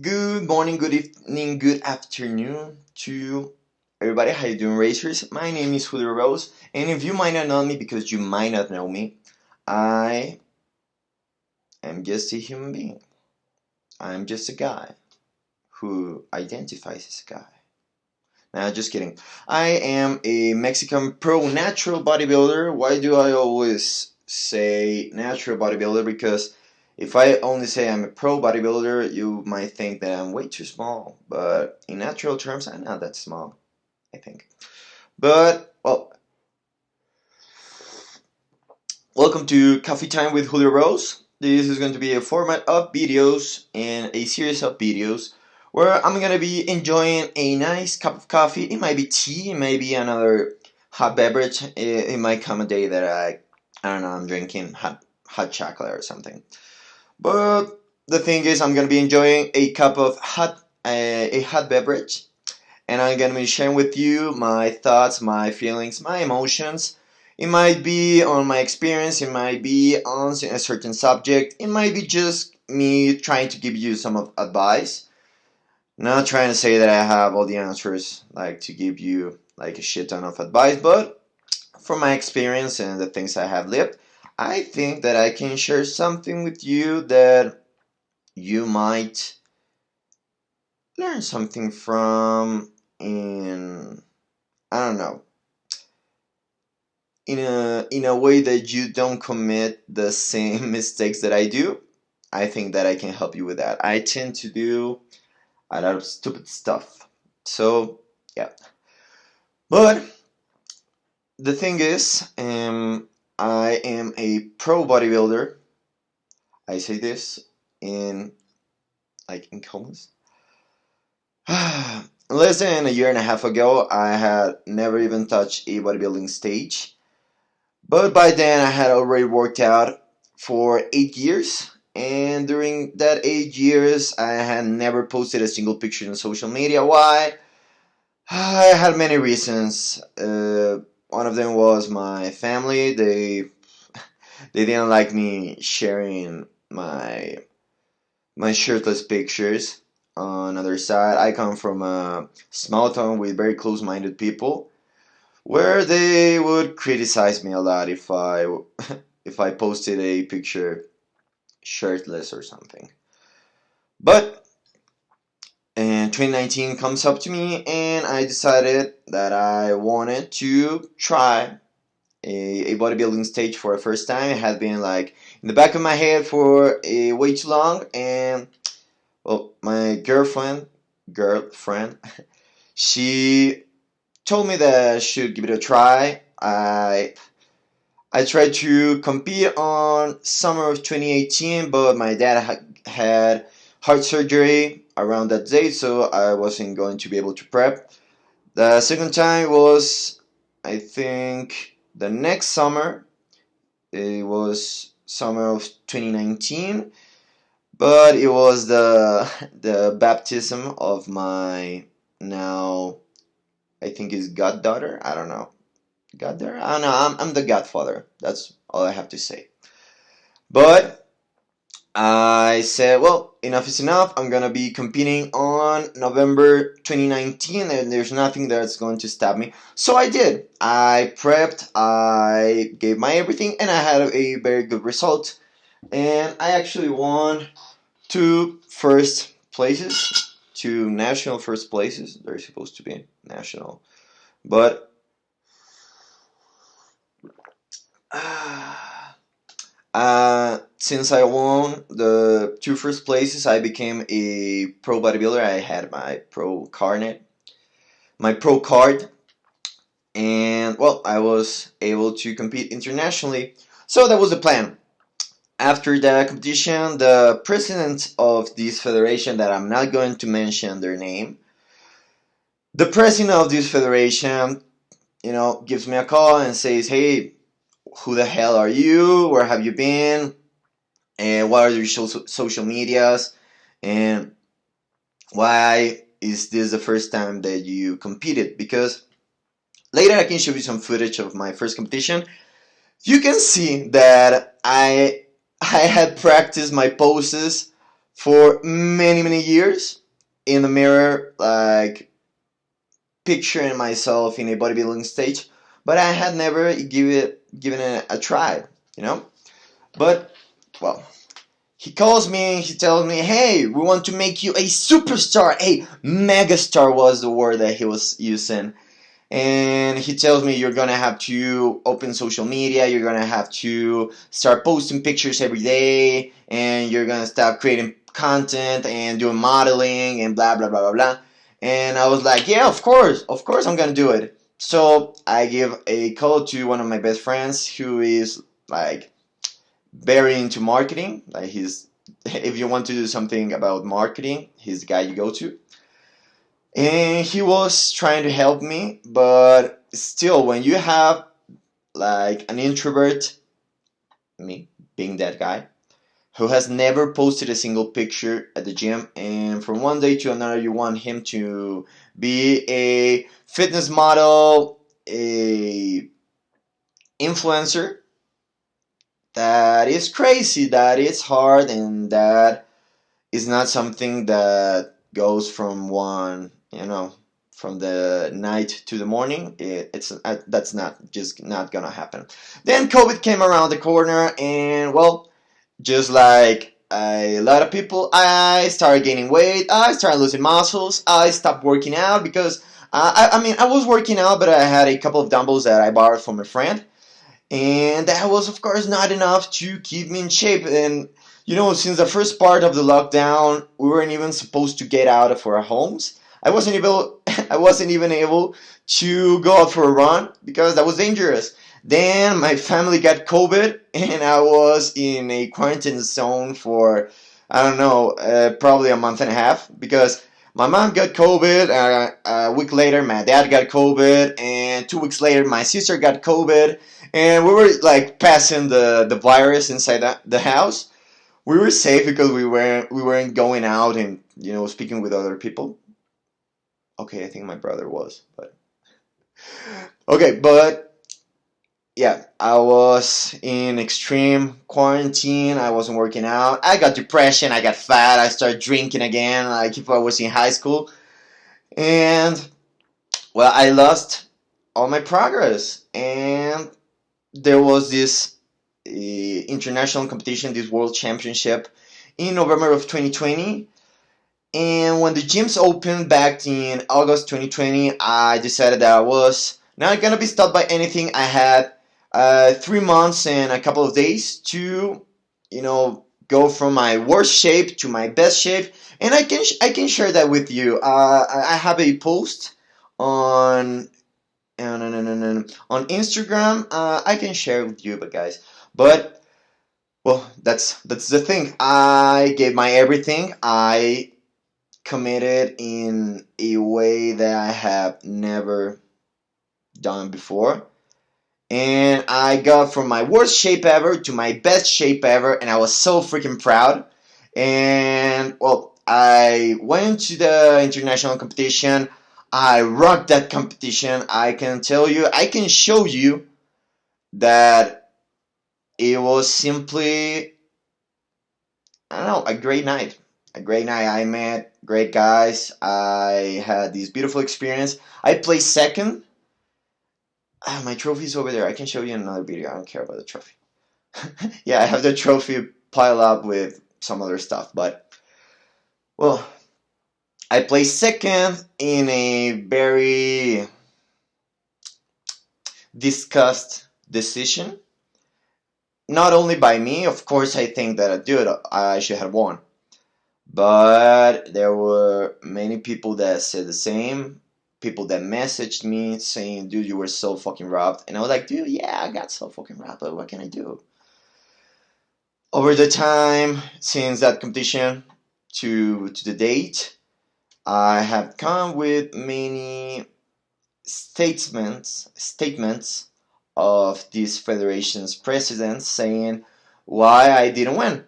Good morning, good evening, good afternoon to everybody. How you doing, racers? My name is Julio Rose, and if you might not know me because you might not know me, I am just a human being. I'm just a guy who identifies as a guy. Nah, just kidding. I am a Mexican pro natural bodybuilder. Why do I always say natural bodybuilder? Because if I only say I'm a pro bodybuilder, you might think that I'm way too small. But in natural terms, I'm not that small, I think. But, well, welcome to Coffee Time with Julio Rose. This is going to be a format of videos and a series of videos where I'm going to be enjoying a nice cup of coffee. It might be tea, it might be another hot beverage. It might come a day that I don't know, I'm drinking hot chocolate or something. But the thing is, I'm going to be enjoying a cup of a hot beverage, and I'm going to be sharing with you my thoughts, my feelings, my emotions. It might be on my experience, it might be on a certain subject, it might be just me trying to give you some advice. Not trying to say that I have all the answers, like to give you like a shit ton of advice, but from my experience and the things I have lived, I think that I can share something with you that you might learn something from in, I don't know, in a way that you don't commit the same mistakes that I do. I think that I can help you with that. I tend to do a lot of stupid stuff. So, yeah. But the thing is, I am a pro bodybuilder. I say this in in comments. Less than a year and a half ago, I had never even touched a bodybuilding stage. But by then, I had already worked out for 8 years. And during that 8 years, I had never posted a single picture on social media. Why? I had many reasons. One of them was my family. They didn't like me sharing my shirtless pictures. On the other side, I come from a small town with very close-minded people, where they would criticize me a lot if I if I posted a picture shirtless or something. But and 2019 comes up to me, and I decided that I wanted to try a bodybuilding stage for the first time. It had been like in the back of my head for a way too long, and well, my girlfriend, she told me that I should give it a try. I tried to compete on summer of 2018, but my dad had heart surgery around that date, so I wasn't going to be able to prep. The second time was, I think, the next summer. It was summer of 2019, but it was the baptism of my now, I think, is goddaughter. I don't know. Goddaughter? I don't know. I'm the godfather. That's all I have to say. But I said, well, enough is enough. I'm gonna be competing on November 2019, and there's nothing that's going to stop me. So I did. I prepped, I gave my everything, and I had a very good result. And I actually won two first places, two national first places. They're supposed to be national. But since I won the two first places, I became a pro bodybuilder. I had my pro card, and well, I was able to compete internationally. So that was the plan. After the competition, the president of this federation, that I'm not going to mention their name, the president of this federation, gives me a call and says, "Hey, who the hell are you? Where have you been? And what are your social medias? And why is this the first time that you competed?" Because later I can show you some footage of my first competition. You can see that I had practiced my poses for many, many years in the mirror, like picturing myself in a bodybuilding stage, but I had never given it a try, you know. But well, he calls me, he tells me, hey, we want to make you a superstar. A megastar was the word that he was using. And he tells me you're gonna have to open social media, you're gonna have to start posting pictures every day, and you're gonna start creating content and doing modeling and blah blah blah blah blah. And I was like, yeah, of course I'm gonna do it. So I give a call to one of my best friends who is like very into marketing. Like he's if you want to do something about marketing, he's the guy you go to. And he was trying to help me, but still, when you have like an introvert, me being that guy, who has never posted a single picture at the gym, and from one day to another, you want him to be a fitness model, a influencer, that is crazy, that is hard, and that is not something that goes from one, from the night to the morning. That's not just not gonna happen. Then COVID came around the corner, and well, just like a lot of people, I started gaining weight. I started losing muscles. I stopped working out because I mean I was working out, but I had a couple of dumbbells that I borrowed from a friend, and that was of course not enough to keep me in shape. And since the first part of the lockdown, we weren't even supposed to get out of our homes. I wasn't able I wasn't even able to go out for a run because that was dangerous. Then my family got COVID, and I was in a quarantine zone for, I don't know, probably a month and a half, because my mom got COVID. A week later, my dad got COVID, and 2 weeks later, my sister got COVID, and we were like passing the virus inside the house. We were safe because we weren't going out and speaking with other people. Okay, I think my brother was, but okay, but yeah, I was in extreme quarantine. I wasn't working out. I got depression. I got fat. I started drinking again, like if I was in high school. And well, I lost all my progress. And there was this international competition, this world championship in November of 2020. And when the gyms opened back in August 2020, I decided that I was not gonna be stopped by anything. I had 3 months and a couple of days to, go from my worst shape to my best shape, and I can share that with you. I have a post on on Instagram. I can share with you, but guys, but well, that's the thing. I gave my everything. I committed in a way that I have never done before. And I got from my worst shape ever to my best shape ever, and I was so freaking proud. And well, I went to the international competition. I rocked that competition. I can tell you, I can show you that it was simply, I don't know, a great night. A great night. I met great guys. I had this beautiful experience. I placed second. My trophy's over there. I can show you in another video. I don't care about the trophy. Yeah, I have the trophy piled up with some other stuff. But, well, I placed second in a very discussed decision. Not only by me, of course, I think that I should have won. But there were many people that said the same. People that messaged me saying, dude, you were so fucking robbed. And I was like, dude, yeah, I got so fucking robbed, but what can I do? Over the time, since that competition to the date, I have come with many statements of this federation's presidents saying why I didn't win.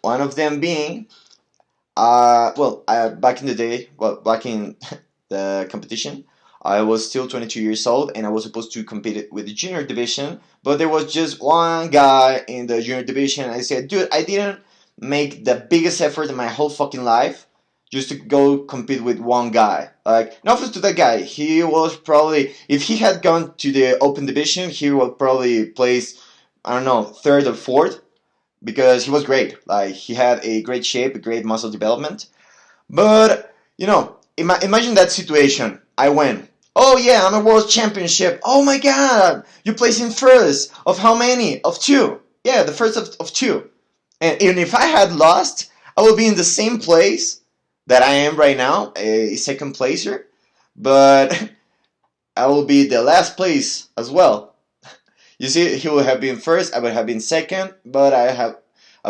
One of them being, back in the day, back in the competition, I was still 22 years old, and I was supposed to compete with the junior division, but there was just one guy in the junior division. I said, dude, I didn't make the biggest effort in my whole fucking life just to go compete with one guy. Like, no offense to that guy. He was probably, if he had gone to the open division, he would probably place, I don't know, third or fourth, because he was great. Like, he had a great shape, a great muscle development. But, imagine that situation. I win. Oh yeah, I'm a world championship. Oh my god, you place in first. Of how many? Of two. Yeah, the first of two. And even if I had lost, I would be in the same place that I am right now, a second placer. But I will be the last place as well. You see, he would have been first, I would have been second, but I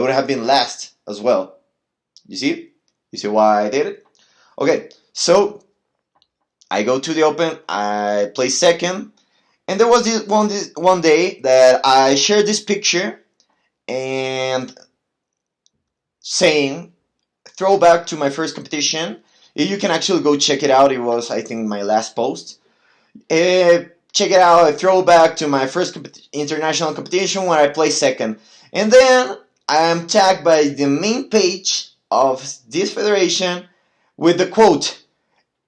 would have been last as well. You see? You see why I did it? Okay, so I go to the open, I play second, and there was this one day that I shared this picture and saying throwback to my first competition. You can actually go check it out. It was, I think, my last post. Check it out. A throwback to my first international competition where I placed second, and then I am tagged by the main page of this federation with the quote,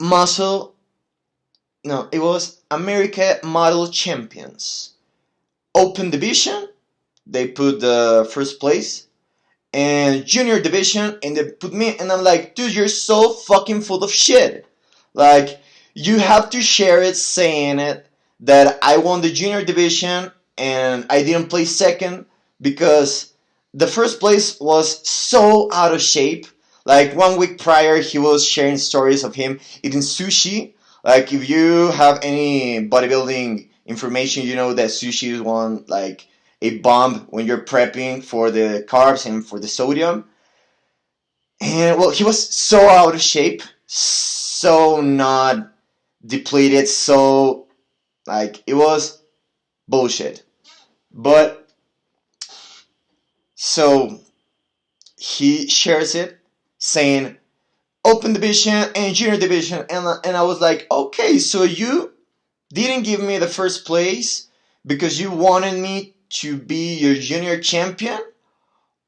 "Muscle." No, it was America Model Champions. Open division, they put the first place, and junior division, and they put me, and I'm like, dude, you're so fucking full of shit. Like, you have to share it saying it that I won the junior division and I didn't place second because the first place was so out of shape. Like, 1 week prior, he was sharing stories of him eating sushi. Like, if you have any bodybuilding information, you know that sushi is one, like, a bomb when you're prepping for the carbs and for the sodium. And, well, he was so out of shape, so not depleted, so, like, it was bullshit. But, so, he shares it, saying, open division and junior division, and I was like, okay, so you didn't give me the first place because you wanted me to be your junior champion,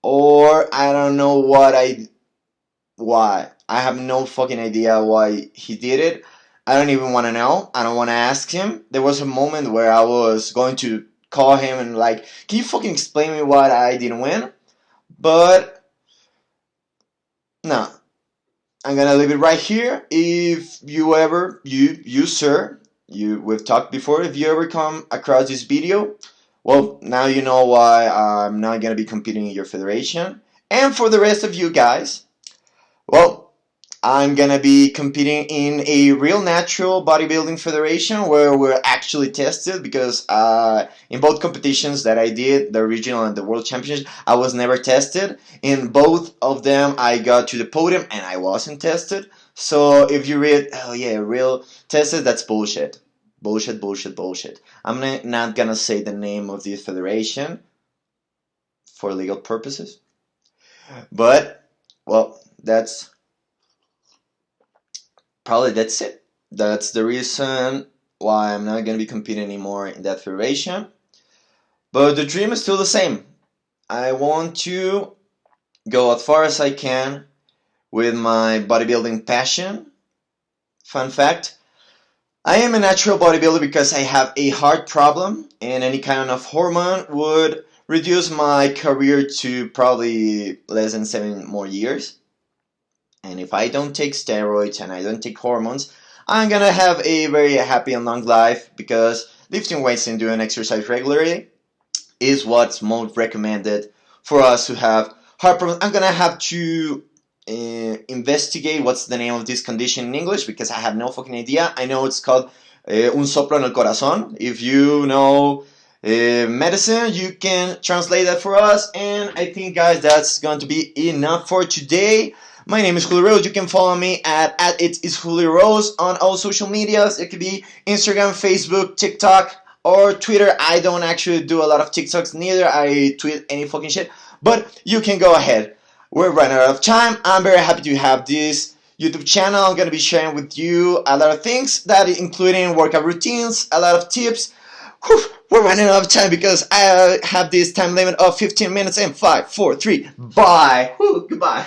or I don't know why. I have no fucking idea why he did it. I don't even want to know. I don't want to ask him. There was a moment where I was going to call him and like, can you fucking explain me why I didn't win? But no, I'm gonna leave it right here. If you ever, you sir, we've talked before. If you ever come across this video, well, now you know why I'm not gonna be competing in your federation. And for the rest of you guys, well, I'm gonna be competing in a real natural bodybuilding federation where we're actually tested, because in both competitions that I did, the regional and the world championships, I was never tested. In both of them, I got to the podium and I wasn't tested. So if you read, oh yeah, real tested, that's bullshit. Bullshit, bullshit, bullshit. I'm not gonna say the name of this federation for legal purposes. But, well, that's it. That's the reason why I'm not going to be competing anymore in that federation. But the dream is still the same. I want to go as far as I can with my bodybuilding passion. Fun fact, I am a natural bodybuilder because I have a heart problem, and any kind of hormone would reduce my career to probably less than 7 more years. And if I don't take steroids and I don't take hormones, I'm gonna have a very happy and long life, because lifting weights and doing exercise regularly is what's most recommended for us who have heart problems. I'm gonna have to investigate what's the name of this condition in English, because I have no fucking idea. I know it's called un soplo en el corazón. If you know medicine, you can translate that for us. And I think, guys, that's going to be enough for today. My name is Julio Rose. You can follow me at it is Julio Rose on all social medias. It could be Instagram, Facebook, TikTok, or Twitter. I don't actually do a lot of TikToks, neither I tweet any fucking shit, but you can go ahead. We're running out of time. I'm very happy to have this YouTube channel. I'm going to be sharing with you a lot of things, that including workout routines, a lot of tips. Whew, we're running out of time because I have this time limit of 15 minutes and 5, 4, 3. Bye. Whew, goodbye.